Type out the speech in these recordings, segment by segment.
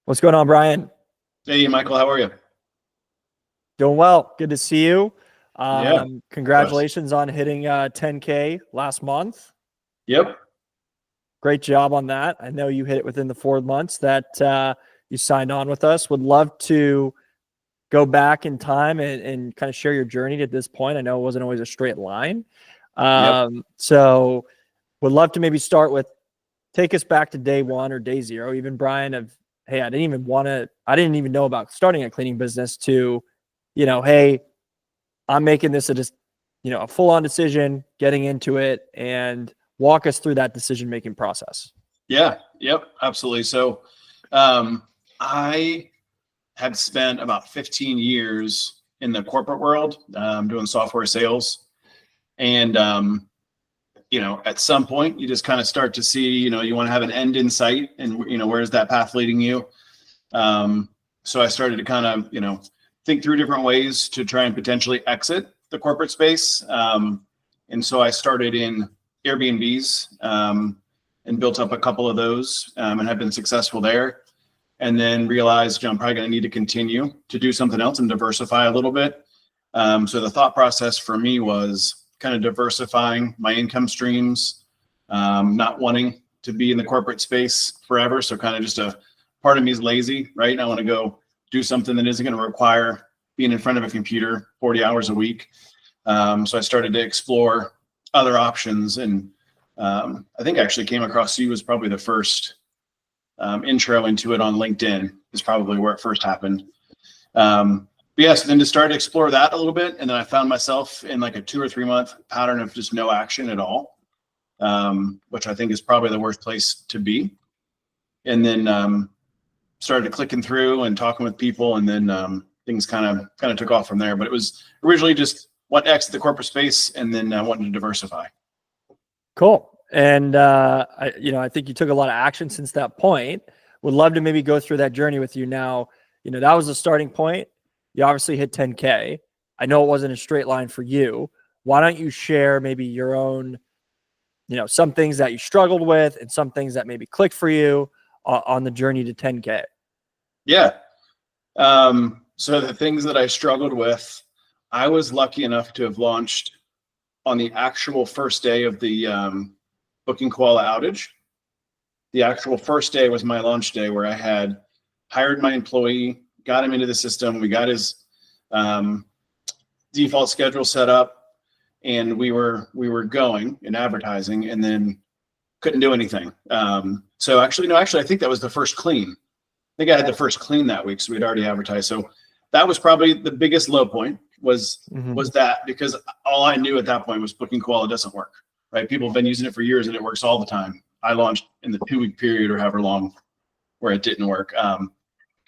What's going on, Brian? Hey, Michael, how are you? Doing well. Good to see you. Yeah, likewise. Congratulations on hitting 10K last month. Yep. Great job on that. I know you hit it within the 4 months that you signed on with us. Would love to go back in time and kind of share your journey to this point. I know it wasn't always a straight line. Yep. So would love to maybe start with take us back to day one or day zero, even Brian, of, hey, I didn't even know about starting a cleaning business to, hey, I'm making this a full-on decision, getting into it, and walk us through that decision-making process. Yeah. Yep. Absolutely. So, I had spent about 15 years in the corporate world, doing software sales. And, at some point you just kind of start to see, you want to have an end in sight and, where's that path leading you? So I started to kind of, think through different ways to try and potentially exit the corporate space. And so I started in Airbnbs, and built up a couple of those, and have been successful there. And then realized, I'm probably going to need to continue to do something else and diversify a little bit. So the thought process for me was kind of diversifying my income streams, not wanting to be in the corporate space forever. So kind of just a part of me is lazy, right? I want to go do something that isn't going to require being in front of a computer 40 hours a week. So I started to explore other options, and I think I actually came across you as probably the first intro into it on LinkedIn is probably where it first happened. But yes, then to start to explore that a little bit, and then I found myself in like a 2 or 3 month pattern of just no action at all, which I think is probably the worst place to be. And then started clicking through and talking with people, and then things kind of took off from there. But it was originally just what exit the corporate space, and then wanted to diversify. Cool. And I think you took a lot of action since that point. Would love to maybe go through that journey with you now. That was the starting point. You obviously hit 10K. I know it wasn't a straight line for you. Why don't you share maybe your own, some things that you struggled with and some things that maybe clicked for you on the journey to 10K? Yeah. So the things that I struggled with, I was lucky enough to have launched on the actual first day of the booking koala outage. The actual first day was my launch day, where I had hired my employee, got him into the system. We got his default schedule set up, and we were going in advertising, and then couldn't do anything. So actually, I think that was the first clean. I think I had the first clean that week, so we'd already advertised. So that was probably the biggest low point was that, because all I knew at that point was booking koala doesn't work, right? People have been using it for years and it works all the time. I launched in the 2-week period or however long where it didn't work.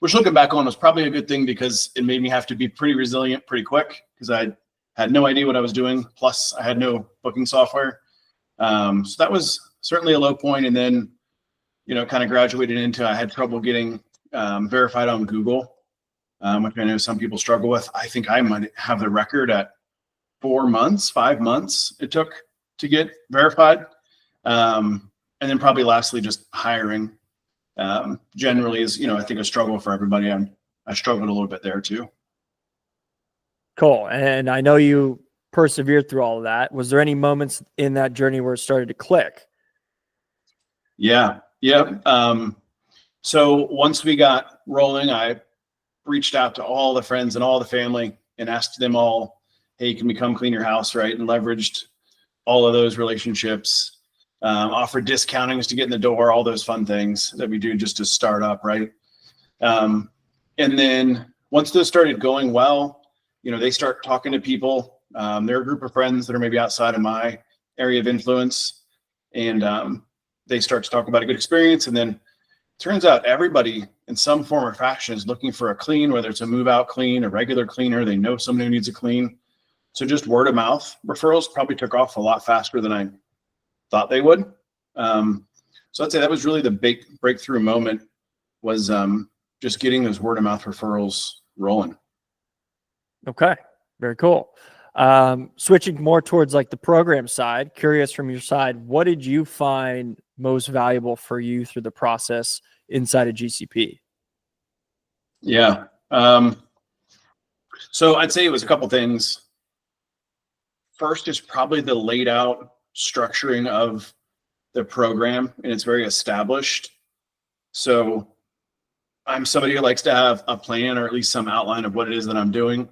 Which, looking back on, was probably a good thing, because it made me have to be pretty resilient pretty quick, because I had no idea what I was doing. Plus I had no booking software. So that was certainly a low point. And then, kind of graduated into, I had trouble getting verified on Google, which I know some people struggle with. I think I might have the record at 5 months it took to get verified. And then probably lastly, just hiring generally is, I think a struggle for everybody. I struggled a little bit there too. Cool. And I know you persevered through all of that. Was there any moments in that journey where it started to click? Yeah. So once we got rolling, I reached out to all the friends and all the family and asked them all, hey, can we come clean your house, right? And leveraged all of those relationships, offered discountings to get in the door, all those fun things that we do just to start up, right? And then once those started going well, they start talking to people. They're a group of friends that are maybe outside of my area of influence, and they start to talk about a good experience. And then turns out everybody in some form or fashion is looking for a clean, whether it's a move out clean, a regular cleaner, they know someone who needs a clean. So just word of mouth referrals probably took off a lot faster than I thought they would. So I'd say that was really the big breakthrough moment, was just getting those word of mouth referrals rolling. Okay. Very cool. Switching more towards like the program side, curious from your side, what did you find most valuable for you through the process inside of GCP? Yeah. So I'd say it was a couple things. First is probably the laid out structuring of the program, and it's very established. So I'm somebody who likes to have a plan or at least some outline of what it is that I'm doing.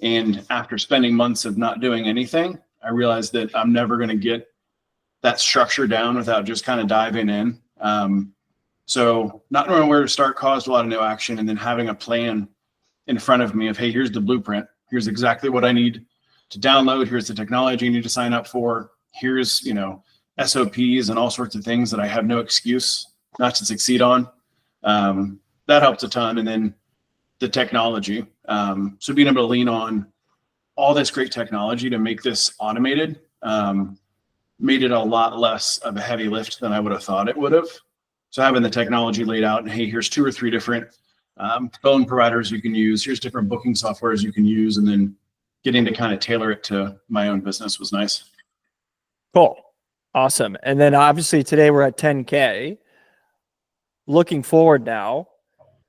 And after spending months of not doing anything, I realized that I'm never going to get that structure down without just kind of diving in. So not knowing where to start caused a lot of no action, and then having a plan in front of me of, hey, here's the blueprint. Here's exactly what I need to download. Here's the technology you need to sign up for. Here's, SOPs and all sorts of things that I have no excuse not to succeed on. That helps a ton. And then the technology. So being able to lean on all this great technology to make this automated made it a lot less of a heavy lift than I would have thought it would have. So having the technology laid out, and hey, here's 2 or 3 different phone providers you can use. Here's different booking softwares you can use, and then getting to kind of tailor it to my own business was nice. Cool. Awesome. And then obviously today we're at 10K. Looking forward now,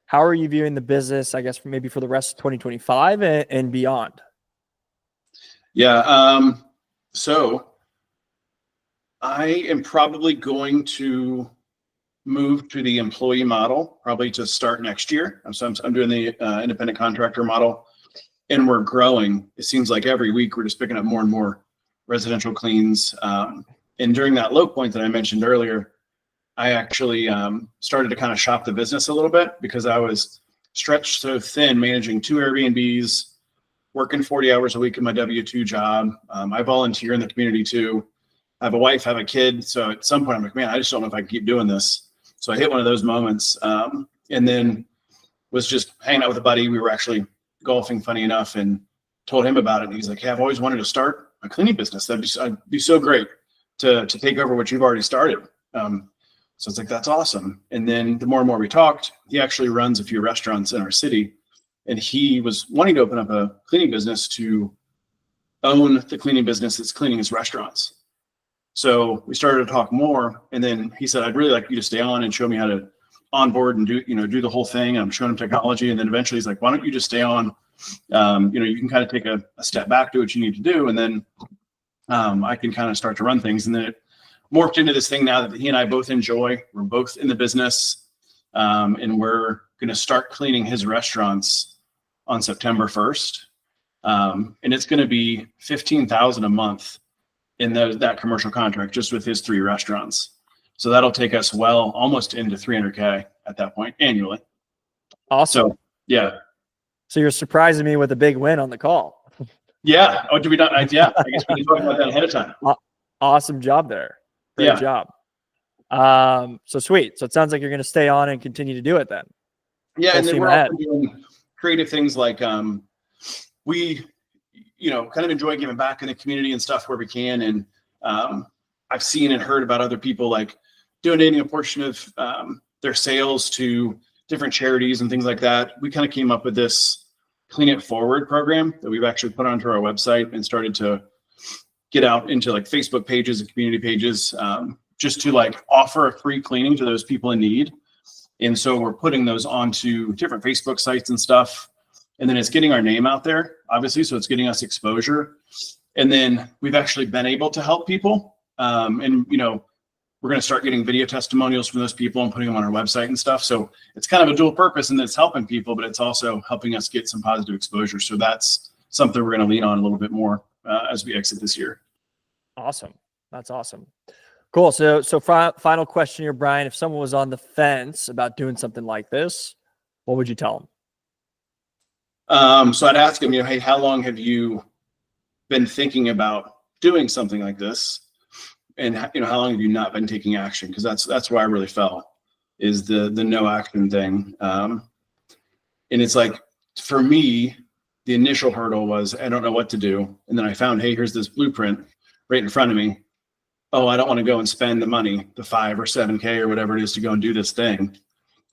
how are you viewing the business, I guess, maybe for the rest of 2025 and beyond? Yeah. So I am probably going to move to the employee model, probably to start next year. So I'm doing the independent contractor model, and we're growing. It seems like every week we're just picking up more and more residential cleans. And during that low point that I mentioned earlier, I actually started to kind of shop the business a little bit because I was stretched so thin managing 2 Airbnbs, working 40 hours a week in my W-2 job. I volunteer in the community too. I have a wife, I have a kid. So at some point I'm like, man, I just don't know if I can keep doing this. So I hit one of those moments, and then was just hanging out with a buddy. We were actually golfing, funny enough, and told him about it. And he's like, hey, I've always wanted to start a cleaning business. I'd be so great to take over what you've already started. So it's like, that's awesome. And then the more and more we talked, he actually runs a few restaurants in our city, and he was wanting to open up a cleaning business to own the cleaning business that's cleaning his restaurants. So we started to talk more, and then he said, I'd really like you to stay on and show me how to onboard and do the whole thing. And I'm showing him technology. And then eventually he's like, why don't you just stay on? You can kind of take a step back, do what you need to do. And then I can kind of start to run things. And then it morphed into this thing now that he and I both enjoy. We're both in the business, and we're going to start cleaning his restaurants on September 1st. And it's going to be $15,000 a month in that commercial contract, just with his 3 restaurants. So that'll take us well almost into $300K at that point annually. Awesome. So yeah. So you're surprising me with a big win on the call. Yeah. Oh, did we not? Yeah. I guess we can talk about that ahead of time. Awesome job there. Great job. So sweet. So it sounds like you're going to stay on and continue to do it then. Yeah. And then we're also doing creative things like we kind of enjoy giving back in the community and stuff where we can. And I've seen and heard about other people like donating a portion of their sales to different charities and things like that. We kind of came up with this Clean It Forward program that we've actually put onto our website and started to get out into like Facebook pages and community pages, just to like offer a free cleaning to those people in need. And so we're putting those onto different Facebook sites and stuff. And then it's getting our name out there, obviously. So it's getting us exposure. And then we've actually been able to help people. And we're going to start getting video testimonials from those people and putting them on our website and stuff. So it's kind of a dual purpose, and it's helping people, but it's also helping us get some positive exposure. So that's something we're going to lean on a little bit more as we exit this year. Awesome. That's awesome. Cool. So final question here, Brian. If someone was on the fence about doing something like this, what would you tell them? So I'd ask them, hey, how long have you been thinking about doing something like this? And how long have you not been taking action? Because that's where I really fell, is the no action thing. And it's like, for me, the initial hurdle was I don't know what to do. And then I found, hey, here's this blueprint right in front of me. Oh, I don't want to go and spend the money, the 5 or 7K or whatever it is to go and do this thing.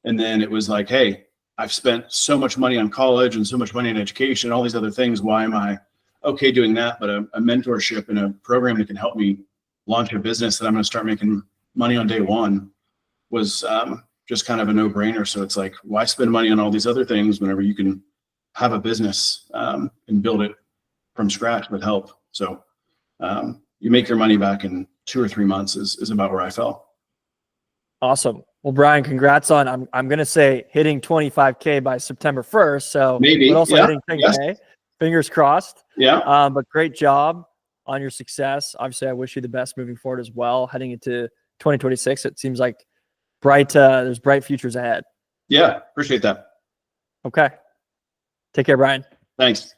And then it was like, hey, I've spent so much money on college and so much money on education, all these other things. Why am I okay doing that? But a mentorship and a program that can help me launch a business that I'm going to start making money on day one was just kind of a no-brainer. So it's like, why spend money on all these other things whenever you can have a business and build it from scratch with help? So you make your money back in 2 or 3 months is about where I fell. Awesome. Well, Brian, congrats on, I'm going to say hitting 25K by September 1st. So Maybe, but also yeah, hitting 10K, yes. Fingers crossed. Yeah. But great job on your success. Obviously, I wish you the best moving forward as well. Heading into 2026, it seems like there's bright futures ahead. Yeah. Appreciate that. Okay. Take care, Brian. Thanks.